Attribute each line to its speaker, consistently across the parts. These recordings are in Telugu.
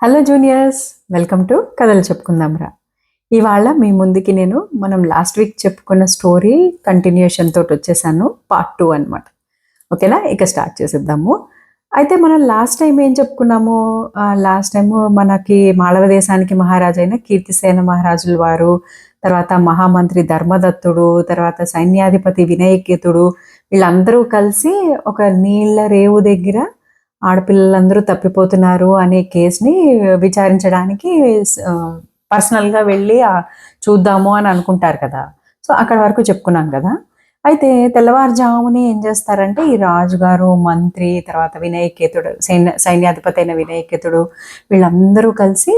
Speaker 1: హలో జూనియర్స్, వెల్కమ్ టు కథలు చెప్పుకుందాంరా. ఇవాళ మీ ముందుకి మనం లాస్ట్ వీక్ చెప్పుకున్న స్టోరీ కంటిన్యూషన్ తోటి వచ్చేసాను. పార్ట్ 2 అనమాట. ఓకేనా, ఇక స్టార్ట్ చేసేద్దాము. అయితే మనం లాస్ట్ టైం ఏం చెప్పుకున్నాము? లాస్ట్ టైము మనకి మాళవ దేశానికి మహారాజు అయిన కీర్తిసేన మహారాజుల వారు, తర్వాత మహామంత్రి ధర్మదత్తుడు, తర్వాత సైన్యాధిపతి వినయకేతుడు, వీళ్ళందరూ కలిసి ఒక నీళ్ళ రేవు దగ్గర ఆడపిల్లలందరూ తప్పిపోతున్నారు అనే కేసుని విచారించడానికి పర్సనల్గా వెళ్ళి చూద్దాము అని అనుకుంటారు కదా. సో అక్కడ వరకు చెప్పుకున్నాను కదా. అయితే తెల్లవారుజాముని ఏం చేస్తారంటే ఈ రాజుగారు, మంత్రి, తర్వాత వినయకేతుడు, సైన్యాధిపతి అయిన వినయకేతుడు, వీళ్ళందరూ కలిసి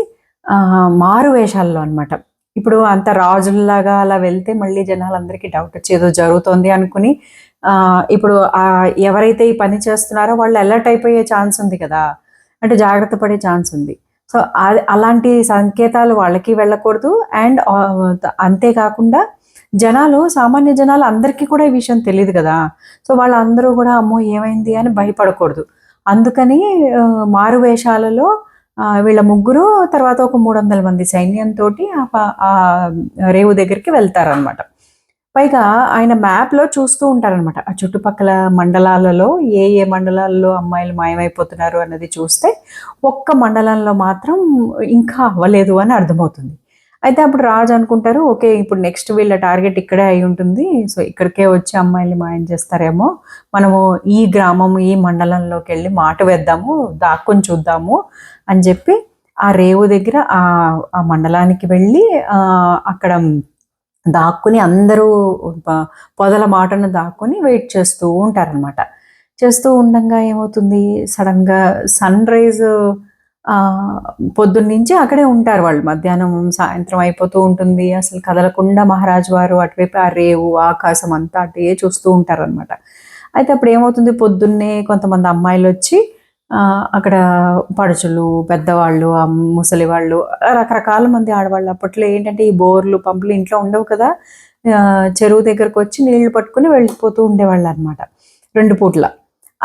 Speaker 1: మారు వేషాల్లో అనమాట. ఇప్పుడు అంత రాజుల్లాగా అలా వెళ్తే మళ్ళీ జనాలందరికీ డౌట్ వచ్చి ఏదో జరుగుతోంది అనుకుని ఇప్పుడు ఎవరైతే ఈ పని చేస్తున్నారో వాళ్ళు అలర్ట్ అయిపోయే ఛాన్స్ ఉంది కదా, అంటే జాగ్రత్త పడే ఛాన్స్ ఉంది. సో అలాంటి సంకేతాలు వాళ్ళకి వెళ్ళకూడదు. అండ్ అంతేకాకుండా సామాన్య జనాలు అందరికీ కూడా ఈ విషయం తెలియదు కదా. సో వాళ్ళందరూ కూడా అమ్మో ఏమైంది అని భయపడకూడదు. అందుకని మారు వేషాలలో వీళ్ళ ముగ్గురు, తర్వాత ఒక 300 మంది సైన్యంతో ఆ రేవు దగ్గరికి వెళ్తారనమాట. పైగా ఆయన మ్యాప్లో చూస్తూ ఉంటారనమాట. ఆ చుట్టుపక్కల మండలాలలో ఏ ఏ మండలాల్లో అమ్మాయిలు మాయమైపోతున్నారు అన్నది చూస్తే ఒక్క మండలంలో మాత్రం ఇంకా అవ్వలేదు అని అర్థమవుతుంది. అయితే అప్పుడు రాజు అనుకుంటారు, ఓకే ఇప్పుడు నెక్స్ట్ వీళ్ళ టార్గెట్ ఇక్కడే అయి ఉంటుంది, సో ఇక్కడికే వచ్చి అమ్మాయిలు మాయం చేస్తారేమో, మనము ఈ గ్రామం ఈ మండలంలోకి వెళ్ళి మాట వేద్దాము, దాక్కుని చూద్దాము అని చెప్పి ఆ రేవు దగ్గర ఆ మండలానికి వెళ్ళి అక్కడ దాక్కుని అందరూ పొదల మాటను దాక్కుని వెయిట్ చేస్తూ ఉంటారనమాట. చేస్తూ ఉండగా ఏమవుతుంది, సడన్గా సన్ రైజ్ పొద్దున్నుంచి అక్కడే ఉంటారు వాళ్ళు. మధ్యాహ్నం సాయంత్రం అయిపోతూ ఉంటుంది, అసలు కదలకుండా మహారాజు వారు అటువైపు ఆ రేవు ఆకాశం అంతా అటే చూస్తూ ఉంటారనమాట. అయితే అప్పుడు ఏమవుతుంది, పొద్దున్నే కొంతమంది అమ్మాయిలు వచ్చి అక్కడ పడుచులు, పెద్దవాళ్ళు, ముసలి వాళ్ళు, రకరకాల మంది ఆడవాళ్ళు. అప్పట్లో ఏంటంటే ఈ బోర్లు, పంపులు ఇంట్లో ఉండవు కదా. చెరువు దగ్గరకు వచ్చి నీళ్లు పట్టుకుని వెళ్ళిపోతూ ఉండేవాళ్ళు అనమాట 2 పూట్ల.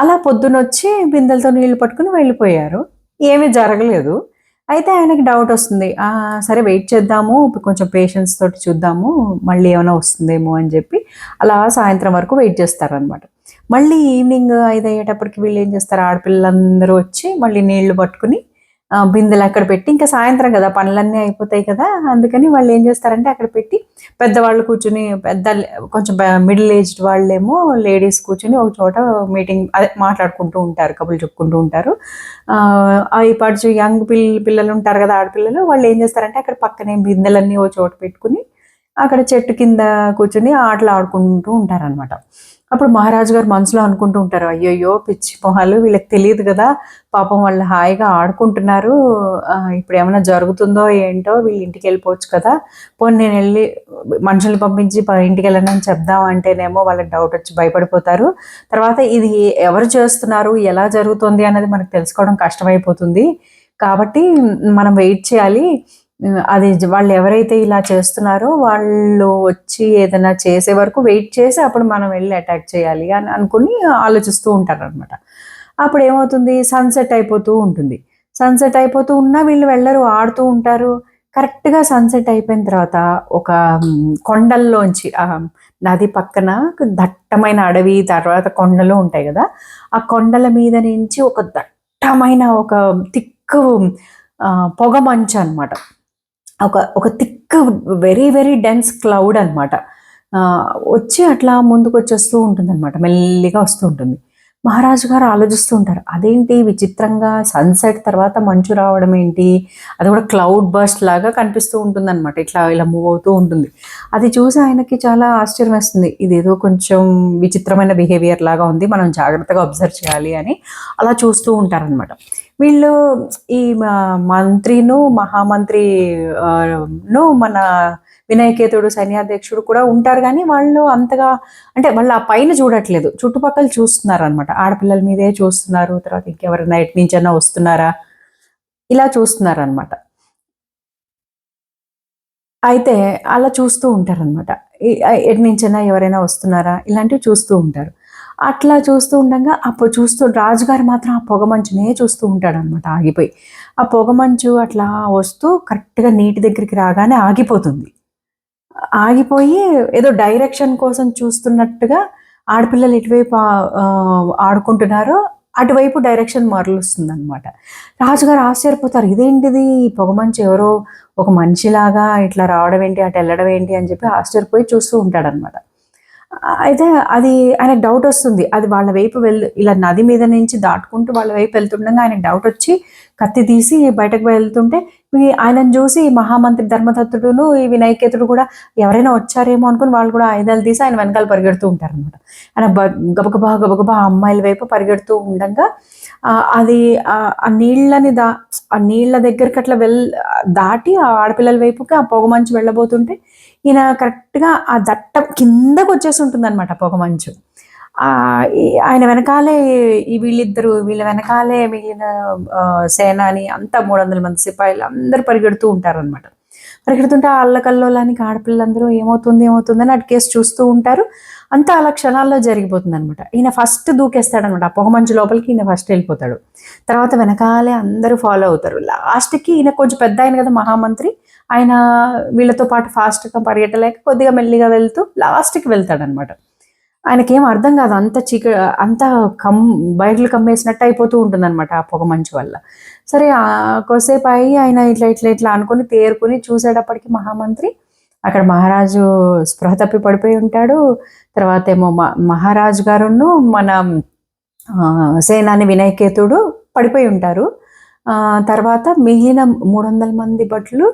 Speaker 1: అలా పొద్దునొచ్చి బిందెలతో నీళ్లు పట్టుకుని వెళ్ళిపోయారు, ఏమీ జరగలేదు. అయితే ఆయనకి డౌట్ వస్తుంది, సరే వెయిట్ చేద్దాము, కొంచెం పేషెన్స్ తోటి చూద్దాము, మళ్ళీ ఏమైనా వస్తుందేమో అని చెప్పి అలా సాయంత్రం వరకు వెయిట్ చేస్తారనమాట. మళ్ళీ ఈవినింగ్ 5 అయ్యేటప్పటికి వీళ్ళు ఏం చేస్తారు, ఆడపిల్లలందరూ వచ్చి మళ్ళీ నీళ్లు పట్టుకుని బిందెలు అక్కడ పెట్టి, ఇంకా సాయంత్రం కదా పనులన్నీ అయిపోతాయి కదా, అందుకని వాళ్ళు ఏం చేస్తారంటే అక్కడ పెట్టి పెద్దవాళ్ళు కూర్చుని, కొంచెం మిడిల్ ఏజ్డ్ వాళ్ళేమో లేడీస్ కూర్చుని ఒక చోట మీటింగ్ అదే మాట్లాడుకుంటూ ఉంటారు, కబుర్లు చెప్పుకుంటూ ఉంటారు. ఈ పడుచు యంగ్ పిల్లలు ఉంటారు కదా, ఆడపిల్లలు, వాళ్ళు ఏం చేస్తారంటే అక్కడ పక్కనే బిందెలన్నీ ఓ చోట పెట్టుకుని అక్కడ చెట్టు కింద కూర్చుని ఆటలు ఆడుకుంటూ ఉంటారనమాట. అప్పుడు మహారాజు గారు మనసులో అనుకుంటూ ఉంటారు, అయ్యయ్యో పిచ్చి మొహాలు, వీళ్ళకి తెలియదు కదా, పాపం వాళ్ళు హాయిగా ఆడుకుంటున్నారు, ఇప్పుడు ఏమైనా జరుగుతుందో ఏంటో, వీళ్ళు ఇంటికి వెళ్ళిపోవచ్చు కదా, పోనీ నేను వెళ్ళి మనుషుల్ని పంపించి ఇంటికి వెళ్ళండి అని చెప్దాం అంటేనేమో వాళ్ళకి డౌట్ వచ్చి భయపడిపోతారు. తర్వాత ఇది ఎవరు చేస్తున్నారు, ఎలా జరుగుతుంది అన్నది మనకు తెలుసుకోవడం కష్టమైపోతుంది. కాబట్టి మనం వెయిట్ చేయాలి, అది వాళ్ళు ఎవరైతే ఇలా చేస్తున్నారో వాళ్ళు వచ్చి ఏదైనా చేసే వరకు వెయిట్ చేసి అప్పుడు మనం వెళ్ళి అటాక్ చేయాలి అని అనుకుని ఆలోచిస్తూ ఉంటారనమాట. అప్పుడు ఏమవుతుంది, సన్సెట్ అయిపోతూ ఉంటుంది. సన్సెట్ అయిపోతూ ఉన్నా వీళ్ళు వెళ్ళరు, ఆడుతూ ఉంటారు. కరెక్ట్గా సన్సెట్ అయిపోయిన తర్వాత ఒక కొండల్లోంచి నది పక్కన దట్టమైన అడవి, తర్వాత కొండలు ఉంటాయి కదా, ఆ కొండల మీద నుంచి ఒక దట్టమైన ఒక తిక్కు పొగ మంచు అనమాట, ఒక thick very very dense cloud అనమాట, వచ్చి అట్లా ముందుకు వచ్చేస్తూ ఉంటుంది అనమాట, మెల్లిగా వస్తూ ఉంటుంది. మహారాజు గారు ఆలోచిస్తూ ఉంటారు, అదేంటి విచిత్రంగా సన్సెట్ తర్వాత మంచు రావడం ఏంటి, అది కూడా క్లౌడ్ బర్స్ట్ లాగా కనిపిస్తూ ఉంటుంది అనమాట, ఇట్లా ఇలా మూవ్ అవుతూ ఉంటుంది. అది చూసి ఆయనకి చాలా ఆశ్చర్యం వేస్తుంది, ఇదేదో కొంచెం విచిత్రమైన బిహేవియర్ లాగా ఉంది, మనం జాగ్రత్తగా అబ్జర్వ్ చేయాలి అని అలా చూస్తూ ఉంటారనమాట. వీళ్ళు ఈ మంత్రిను, మహామంత్రి మన వినయకేతుడు సైన్యాధ్యక్షుడు కూడా ఉంటారు, కానీ వాళ్ళు అంతగా, అంటే వాళ్ళు ఆ పైన చూడట్లేదు, చుట్టుపక్కల చూస్తున్నారు అనమాట, ఆడపిల్లల మీదే చూస్తున్నారు, తర్వాత ఇంకెవరైనా ఎటు నుంచైనా వస్తున్నారా ఇలా చూస్తున్నారు అనమాట. అయితే అలా చూస్తూ ఉంటారనమాట, ఎటు నుంచైనా ఎవరైనా వస్తున్నారా ఇలాంటివి చూస్తూ ఉంటారు. అట్లా చూస్తూ ఉండంగా అప్పుడు రాజుగారు మాత్రం ఆ పొగమంచునే చూస్తూ ఉంటాడనమాట ఆగిపోయి. ఆ పొగమంచు అట్లా వస్తూ కరెక్ట్‌గా నీటి దగ్గరికి రాగానే ఆగిపోతుంది. ఆగిపోయి ఏదో డైరెక్షన్ కోసం చూస్తున్నట్టుగా ఆడపిల్లలు ఎటువైపు ఆడుకుంటున్నారో అటువైపు డైరెక్షన్ మరలుస్తుందనమాట. రాజుగారు ఆశ్చర్యపోతారు. ఇదేంటిది ఈ పొగమంచు ఎవరో ఒక మనిషిలాగా ఇట్లా రావడం ఏంటి, అటు ఎళ్ళడం ఏంటి అని చెప్పి ఆశ్చర్యపోయి చూస్తూ ఉంటాడనమాట. అయితే అది ఆయనకు డౌటొస్తుంది. అది వాళ్ళ వైపు ఇలా నది మీద నుంచి దాటుకుంటూ వాళ్ళ వైపు వెళ్తుండగా ఆయనకు డౌటొచ్చి కత్తి తీసి బయటకు వెళ్తుంటే ఆయనను చూసి మహామంత్రి ధర్మదత్తుడును, ఈ వినయకేతుడు కూడా ఎవరైనా వచ్చారేమో అనుకుని వాళ్ళు కూడా ఆయుధాలు తీసి ఆయన వెనకాల పరిగెడుతూ ఉంటారనమాట. ఆయన గబగబా, గబగబా ఆ అమ్మాయిల వైపు పరిగెడుతూ ఉండంగా అది ఆ నీళ్ళని ఆ నీళ్ళ దగ్గరికి అట్లా దాటి ఆ ఆడపిల్లల వైపుకి ఆ పొగమంచు వెళ్ళబోతుంటే ఈయన కరెక్ట్‌గా ఆ దట్టం కిందకొచ్చేసుంటుందనమాట పొగమంచు. ఆయన వెనకాలే వీళ్ళ వెనకాలే మిగిలిన సేనాని అంతా 300 మంది సిపాయిలు అందరూ పరిగెడుతూ ఉంటారనమాట. పరిగెడుతుంటే ఆ అల్లకల్లోలానికి ఆడపిల్లలందరూ ఏమవుతుంది, ఏమవుతుందని అటుకేసి చూస్తూ ఉంటారు. అంతా అలా క్షణాల్లో జరిగిపోతుందనమాట. ఈయన ఫస్ట్ దూకేస్తాడనమాట. ఆ పొగమంచు లోపలికి ఈయన ఫస్ట్ ఎళ్ళిపోతాడు. తర్వాత వెనకాలే అందరూ ఫాలో అవుతారు. లాస్ట్‌కి ఈయన కొంచెం పెద్దాయన కదా మహామంత్రి. ఆయన వీళ్ళతో పాటు ఫాస్ట్‌గా పరిగెట్టలేక కొద్దిగా మెల్లిగా వెళ్తూ లాస్ట్‌కి వెళ్తాడనమాట. ఆయనకేం అర్థం కాదు. అంతా బైర్లు కమ్మేసినట్టు అయిపోతూ ఉంటుందనమాట ఆ పొగమంచు వల్ల. సరే కొద్దిసేపు ఆగి ఆయన ఇట్లా అనుకుని తేరుకొని చూసేటప్పటికి మహామంత్రి అక్కడ మహారాజు స్పృహ తప్పి పడిపోయి ఉంటాడు. తర్వాతేమో మహారాజు గారును మన సేనాని వినయకేతుడు పడిపోయి ఉంటారు. తర్వాత మిగిలిన 300 మంది భటులు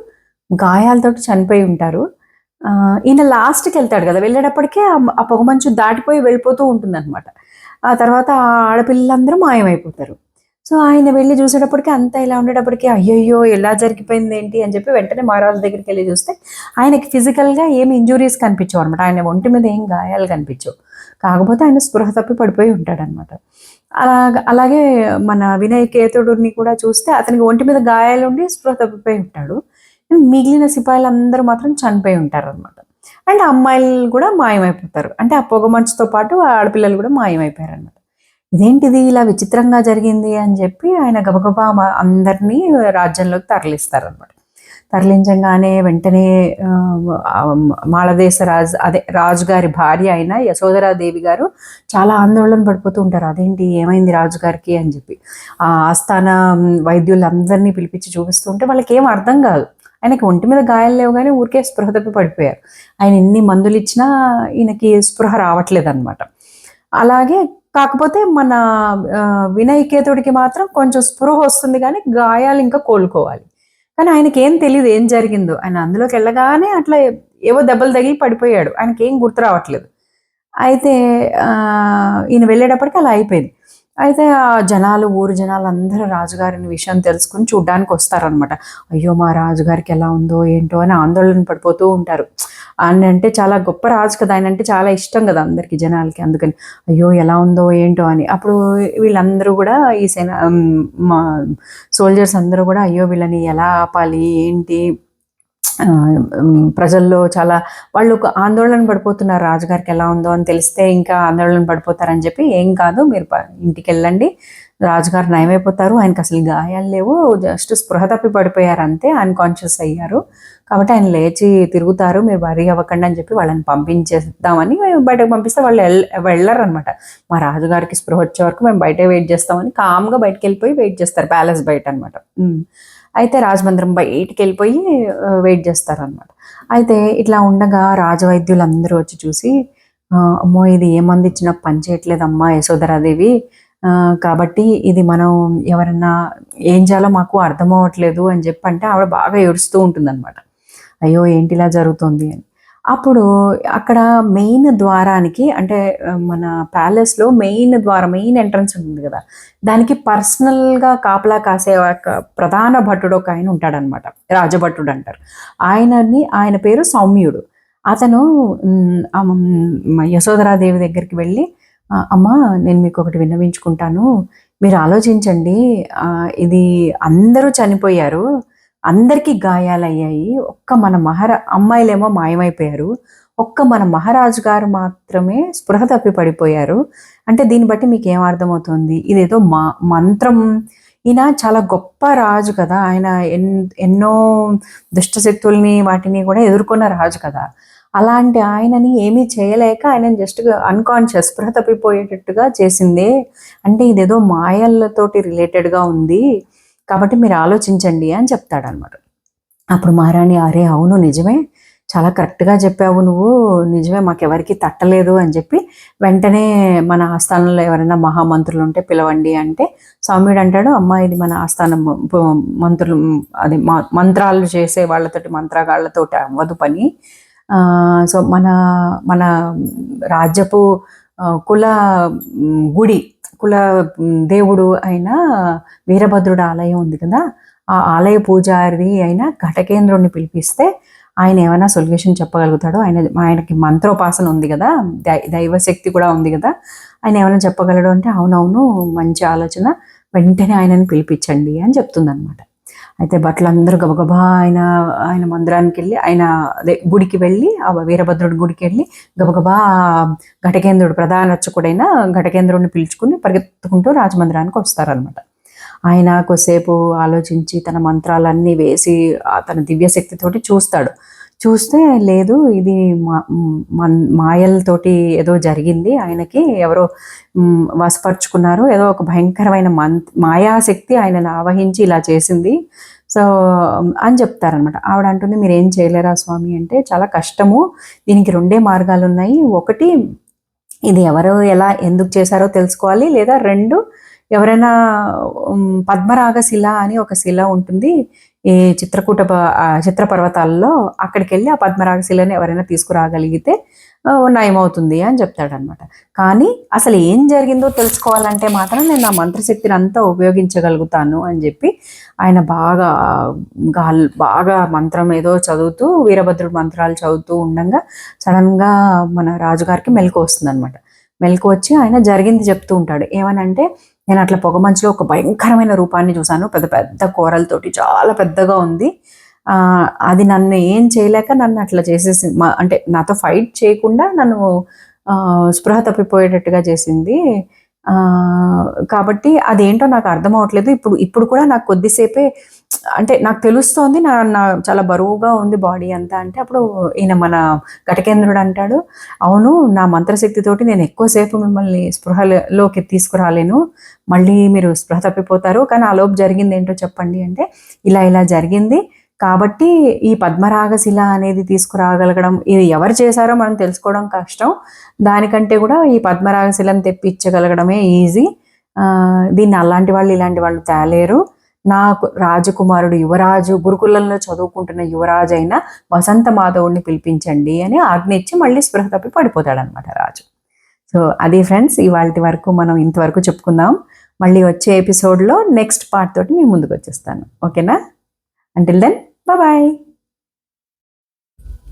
Speaker 1: గాయాలతోటి చనిపోయి ఉంటారు. ఈయన లాస్ట్‌కెళ్తాడు గదా! వెళ్ళేటప్పటికే ఆ పొగమంచు దాటిపోయి వెళ్ళిపోతూ ఉంటుందనమాట. ఆ తర్వాత ఆ ఆడపిల్లలందరూ మాయమైపోతారు. సో, ఆయన వెళ్లి చూసేటప్పటికి అంతా ఇలా ఉండేటప్పటికి అయ్యయ్యో! ఎలా జరిగిపోయిందేంటి అని చెప్పి వెంటనే మహారాజు దగ్గరికెళ్లి చూస్తే ఆయనకి ఫిజికల్‌గా ఏమి ఇంజ్యూరీస్ కనిపించవనమాట. ఆయన ఒంటి మీద ఏం గాయాలు కనిపించవు. కాకపోతే ఆయన స్పృహ తప్పి పడిపోయి ఉంటాడనమాట. అలాగే మన వినయకేతుడిని కూడా చూస్తే అతనికి ఒంటి మీద గాయాలుండి స్పృహ తప్పిపోయి ఉంటాడు. మిగిలిన సిపాయిలందరూ మాత్రం చనిపోయి ఉంటారనమాట. అండ్ అమ్మాయిలు కూడా మాయమైపోతారు. అంటే ఆ పొగమంచుతో పాటు ఆ ఆడపిల్లలు కూడా మాయమైపోయారనమాట. ఇదేంటిది ఇలా విచిత్రంగా జరిగింది అని చెప్పి ఆయన గబగబా అందరినీ రాజ్యంలోకి తరలిస్తారనమాట. తరలించంగానే వెంటనే మాళదేశ రాజుగారి భార్య అయిన యశోధరాదేవి గారు చాలా ఆందోళన పడిపోతూ ఉంటారు. అదేంటి ఏమైంది రాజుగారికి అని చెప్పి. ఆ ఆస్థాన వైద్యులందరినీ పిలిపించి చూపిస్తూ ఉంటే వాళ్ళకేం అర్థం కాదు. ఆయనకి ఒంటి మీద గాయాలు లేవు గానీ ఊరికే స్పృహ తప్పి పడిపోయారు. ఆయన ఎన్ని మందులిచ్చినా ఈయనకి స్పృహ రావట్లేదనమాట. అలాగే కాకపోతే మన వినయకేతుడికి మాత్రం కొంచెం స్పృహ వస్తుంది గానీ గాయాలు ఇంకా కోలుకోవాలి. కానీ ఆయనకేం తెలీదు ఏం జరిగిందో. ఆయన అందులోకెళ్ళగానే అట్లా ఏవో దెబ్బలు తగిలి పడిపోయాడు. ఆయనకేం గుర్తు రావట్లేదు. అయితే ఈయన వెళ్ళేటప్పటికి అలా అయిపోయింది. అయితే ఊరు జనాలందరూ రాజుగారిని విషయం తెలుసుకొని చూడ్డానికొస్తారనమాట. అయ్యో! మా రాజుగారికి ఎలా ఉందో ఏంటో అని ఆందోళన పడిపోతూ ఉంటారు. ఆయనంటే చాలా గొప్ప రాజు కదా! ఆయనంటే చాలా ఇష్టం కదా అందరికి జనాలకి. అందుకని అయ్యో! ఎలా ఉందో ఏంటో అని. అప్పుడు వీళ్ళందరూ గూడా మా సోల్జర్స్ అందరూ గూడా అయ్యో! వీళ్ళని ఎలా ఆపాలి? ఏంటి? ప్రజల్లో చాలా వాళ్ళు ఆందోళన పడిపోతున్నారు. రాజుగారికి ఎలా ఉందో అని తెలిస్తే ఇంకా ఆందోళన పడిపోతారని చెప్పి, "ఏం కాదు మీరు ఇంటికెళ్ళండి. రాజుగారు నయమైపోతారు. ఆయనకసలు గాయాలు లేవు. జస్ట్ స్పృహ తప్పి పడిపోయారు అంతే. అన్‌కాన్షియస్ అయ్యారు. కాబట్టి ఆయన లేచి తిరుగుతారు. మీరు వర్రీ అవ్వకండి" అని చెప్పి వాళ్ళని పంపించేద్దామని బయటకు పంపిస్తే వాళ్ళు వెళ్ళరనమాట. మా రాజుగారికి స్పృహ వచ్చే వరకు మేము బయటే వెయిట్ చేస్తామని కామ్‌గా బయటికెళ్ళిపోయి వెయిట్ చేస్తారు. ప్యాలెస్ బయటనమాట. అయితే రాజమందిరం బయటికెళ్ళిపోయి వెయిట్ చేస్తారనమాట. అయితే ఇట్లా ఉండగా రాజవైద్యులందరూ వచ్చి చూసి, "అమ్మో! ఇది ఏ మందిచ్చినా పని చేయట్లేదమ్మా యశోధరాదేవి. కాబట్టి ఇది మనం ఎవరన్నా ఏం చేయాలో మాకు అర్థమవ్వట్లేదు" అని చెప్పంటే ఆవిడ బాగా ఏడుస్తూ ఉంటుందనమాట. అయ్యో! ఏంటి ఇలా జరుగుతోంది అని. అప్పుడు అక్కడ మెయిన్ ద్వారానికి అంటే మన ప్యాలెస్‌లో మెయిన్ ఎంట్రన్స్ ఉంటుంది గదా! దానికి పర్సనల్‌గా కాపలా కాసే ఒక ప్రధాన భటుడు ఒకాయన ఉంటాడనమాట. రాజభటుడు అంటారు. ఆయన పేరు సౌమ్యుడు. అతను యశోధరాదేవి దగ్గరికి వెళ్ళి అమ్మా నేను మీకొకటి విన్నవించుకుంటాను. మీరు ఆలోచించండి. ఇది అందరూ చనిపోయారు. అందరికీ గాయాలయ్యాయి. ఒక్క మన అమ్మాయిలేమో మాయమైపోయారు. ఒక్క మన మహారాజు గారు మాత్రమే స్పృహ తప్పి పడిపోయారు. అంటే దీన్ని బట్టి మీకు ఏం అర్థమవుతుంది? ఇదేదో మంత్రం. ఈయన చాలా గొప్ప రాజు కదా! ఆయన ఎన్నో దుష్టశక్తుల్ని వాటిని కూడా ఎదుర్కొన్న రాజు కదా! అలాంటి ఆయనని ఏమీ చేయలేక ఆయనని జస్ట్ అన్‌కాన్షియస్ స్పృహ తప్పిపోయేటట్టుగా చేసిందే. అంటే ఇదేదో మాయలతోటి రిలేటెడ్‌గా ఉంది. కాబట్టి మీరు ఆలోచించండి అని చెప్తాడనమాట. అప్పుడు మహారాణి, "అరే! అవును నిజమే. చాలా కరెక్ట్‌గా చెప్పావు నువ్వు. నిజమే మాకెవరికీ తట్టలేదు" అని చెప్పి వెంటనే మన ఆస్థానంలో ఎవరైనా మహామంత్రులుంటే పిలవండి అంటే, సౌమ్యుడు అంటాడు, "అమ్మా ఇది మన ఆస్థానం మంత్రులు అది మంత్రాలు చేసే వాళ్ళతోటి మంత్రగాళ్ళతోటి అవ్వదు పని. సో మన మన రాజ్యపు కుల గుడి కుల దేవుడు అయిన వీరభద్రుడు ఆలయం ఉంది కదా! ఆ ఆలయ పూజారి అయిన ఘటకేంద్రుడిని పిలిపిస్తే ఆయన ఏమైనా సొల్యూషన్ చెప్పగలుగుతాడు. ఆయనకి మంత్రోపాసన ఉంది కదా! దైవశక్తి కూడా ఉంది కదా! ఆయన ఏమైనా చెప్పగలడు అంటే, అవునవును మంచి ఆలోచన. వెంటనే ఆయనని పిలిపించండి అని చెప్తుందనమాట. అయితే భటులందరూ గబగబా ఆయన మందిరానికి వెళ్ళి అదే గుడికి వెళ్ళి ఆ వీరభద్రుడి గుడికి వెళ్ళి గబగబా ఘటకేంద్రుడు ప్రధాన అర్చకుడైన ఘటకేంద్రుడిని పిలుచుకుని పరిగెత్తుకుంటూ రాజమందిరానికి వస్తారనమాట. ఆయన కొద్దిసేపు ఆలోచించి తన మంత్రాలన్నీ వేసి తన దివ్యశక్తితోటి చూస్తాడు. చూస్తే లేదు ఇది మాయలతోటి ఏదో జరిగింది, ఆయనకి ఎవరో వశపరుచుకున్నారు, ఏదో ఒక భయంకరమైన మాయాశక్తి ఆయనను ఆవహించి ఇలా చేసింది. సో అని చెప్తారనమాట. ఆవిడ అంటుంది, మీరేం చేయలేరా స్వామి అంటే, చాలా కష్టము, దీనికి 2 మార్గాలు ఉన్నాయి. ఒకటి ఇది ఎవరు ఎలా ఎందుకు చేశారో తెలుసుకోవాలి, లేదా 2 ఎవరైనా పద్మరాగ శిల అని ఒక శిల ఉంటుంది ఈ చిత్ర పర్వతాల్లో, అక్కడికి వెళ్ళి ఆ పద్మరాగ శిలని ఎవరైనా తీసుకురాగలిగితే నయమవుతుంది అని చెప్తాడనమాట. కానీ అసలు ఏం జరిగిందో తెలుసుకోవాలంటే మాత్రం నేను నా మంత్రశక్తిని అంతా ఉపయోగించగలుగుతాను అని చెప్పి ఆయన బాగా మంత్రం ఏదో చదువుతూ వీరభద్రుడు మంత్రాలు చదువుతూ ఉండగా సడన్గా మన రాజుగారికి మెలకు వస్తుందన్నమాట. మెలకు వచ్చి ఆయన జరిగింది చెప్తూ ఉంటాడు. ఏమనంటే, నేను అట్లా పొగమంచులో ఒక భయంకరమైన రూపాన్ని చూశాను, పెద్ద పెద్ద కూరలతోటి చాలా పెద్దగా ఉంది. అది నన్ను ఏం చేయలేక నన్ను అట్లా చేసేసి అంటే నాతో ఫైట్ చేయకుండా నన్ను స్పృహ తప్పిపోయేటట్టుగా చేసింది. కాబట్టి అదేంటో నాకు అర్థం అవ్వట్లేదు. ఇప్పుడు కూడా నాకు కొద్దిసేపే అంటే నాకు తెలుస్తోంది నా చాలా బరువుగా ఉంది బాడీ అంతా అంటే, అప్పుడు ఈయన మన ఘటకేంద్రుడు అంటాడు, అవును నా మంత్రశక్తితోటి నేను ఎక్కువసేపు మిమ్మల్ని స్పృహలోకి తీసుకురాలేను, మళ్ళీ మీరు స్పృహ తప్పిపోతారు, కానీ ఆలోపు జరిగింది ఏంటో చెప్పండి అంటే, ఇలా జరిగింది కాబట్టి ఈ పద్మరాగశిల అనేది తీసుకురాగలగడం, ఇది ఎవరు చేశారో మనం తెలుసుకోవడం కష్టం, దానికంటే కూడా ఈ పద్మరాగశిలను తెప్పించగలగడమే ఈజీ. దీన్ని అలాంటి వాళ్ళు ఇలాంటి వాళ్ళు తేలేరు. నాకు రాజకుమారుడు యువరాజు గురుకులంలో చదువుకుంటున్న యువరాజు అయిన వసంత మాధవుడిని పిలిపించండి అని ఆజ్ఞ ఇచ్చి మళ్ళీ స్పృహ తప్పి పడిపోతాడనమాట రాజు. సో అది ఫ్రెండ్స్, ఇవాల్టి వరకు మనం ఇంతవరకు చెప్పుకుందాం. మళ్ళీ వచ్చే ఎపిసోడ్లో నెక్స్ట్ పార్ట్ తోటి మీ ముందుకు వచ్చేస్తాను. ఓకేనా? Until then, bye-bye.